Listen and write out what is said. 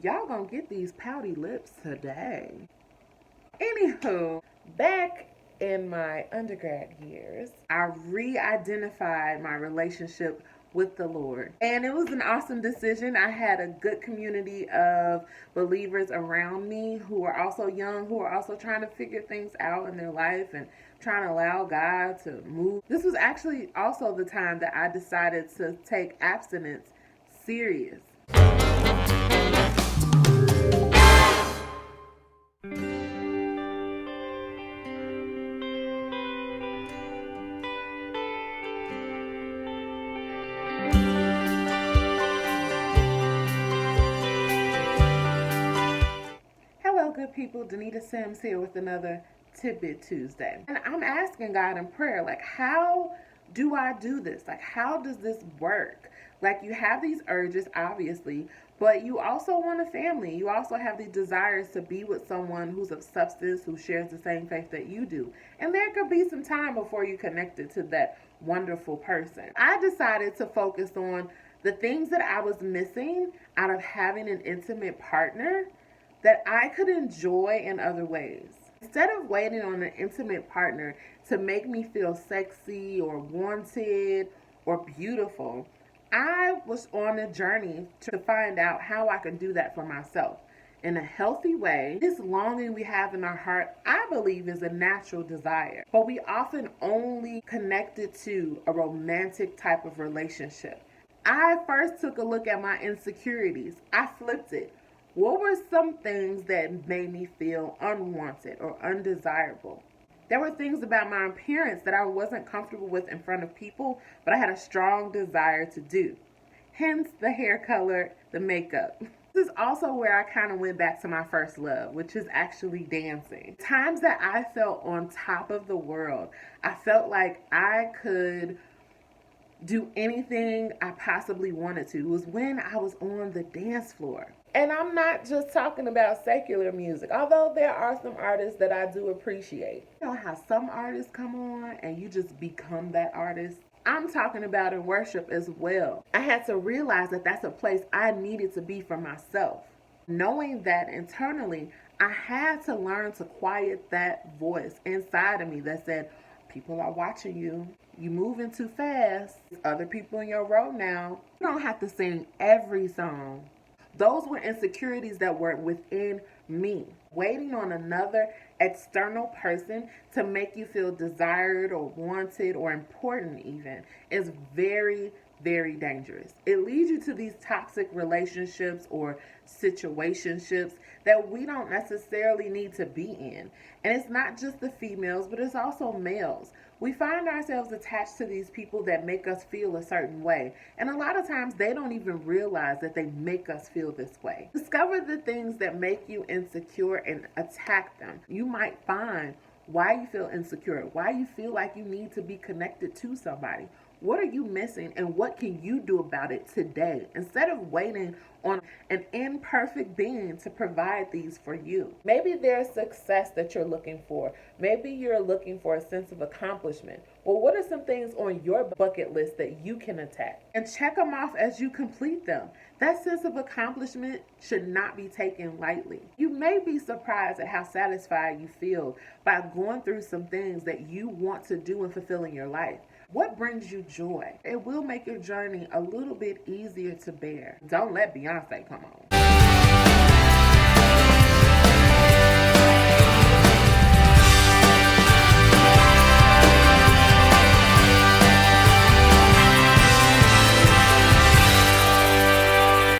Y'all gonna get these pouty lips today. Anywho, back in my undergrad years, I re-identified my relationship with the Lord. And it was an awesome decision. I had a good community of believers around me who are also young, who are also trying to figure things out in their life and trying to allow God to move. This was actually also the time that I decided to take abstinence serious. Hello, good people. Danita Sims here with another Tidbit Tuesday. And I'm asking God in prayer, like, how do I do this? Like, how does this work? Like, you have these urges, obviously, but you also want a family. You also have these desires to be with someone who's of substance, who shares the same faith that you do. And there could be some time before you connected to that wonderful person. I decided to focus on the things that I was missing out of having an intimate partner that I could enjoy in other ways. Instead of waiting on an intimate partner to make me feel sexy or wanted or beautiful, I was on a journey to find out how I could do that for myself in a healthy way. This longing we have in our heart, I believe, is a natural desire, but we often only connect it to a romantic type of relationship. I first took a look at my insecurities. I flipped it. What were some things that made me feel unwanted or undesirable? There were things about my appearance that I wasn't comfortable with in front of people, but I had a strong desire to do. Hence the hair color, the makeup. This is also where I kind of went back to my first love, which is actually dancing. Times that I felt on top of the world, I felt like I could do anything I possibly wanted to. It was when I was on the dance floor. And I'm not just talking about secular music, although there are some artists that I do appreciate. You know how some artists come on and you just become that artist? I'm talking about in worship as well. I had to realize that that's a place I needed to be for myself. Knowing that internally, I had to learn to quiet that voice inside of me that said, people are watching you. You moving too fast. Other people in your row now. You don't have to sing every song. Those were insecurities that were within me. Waiting on another external person to make you feel desired or wanted or important even is very, very dangerous. It leads you to these toxic relationships or situationships that we don't necessarily need to be in. And it's not just the females, but it's also males. We find ourselves attached to these people that make us feel a certain way. And a lot of times they don't even realize that they make us feel this way. Discover the things that make you insecure and attack them. You might find why you feel insecure, why you feel like you need to be connected to somebody. What are you missing and what can you do about it today? Instead of waiting on an imperfect being to provide these for you. Maybe there's success that you're looking for. Maybe you're looking for a sense of accomplishment. Well, what are some things on your bucket list that you can attack? And check them off as you complete them. That sense of accomplishment should not be taken lightly. You may be surprised at how satisfied you feel by going through some things that you want to do and fulfill in your life. What brings you joy? It will make your journey a little bit easier to bear. Don't let Beyonce come on.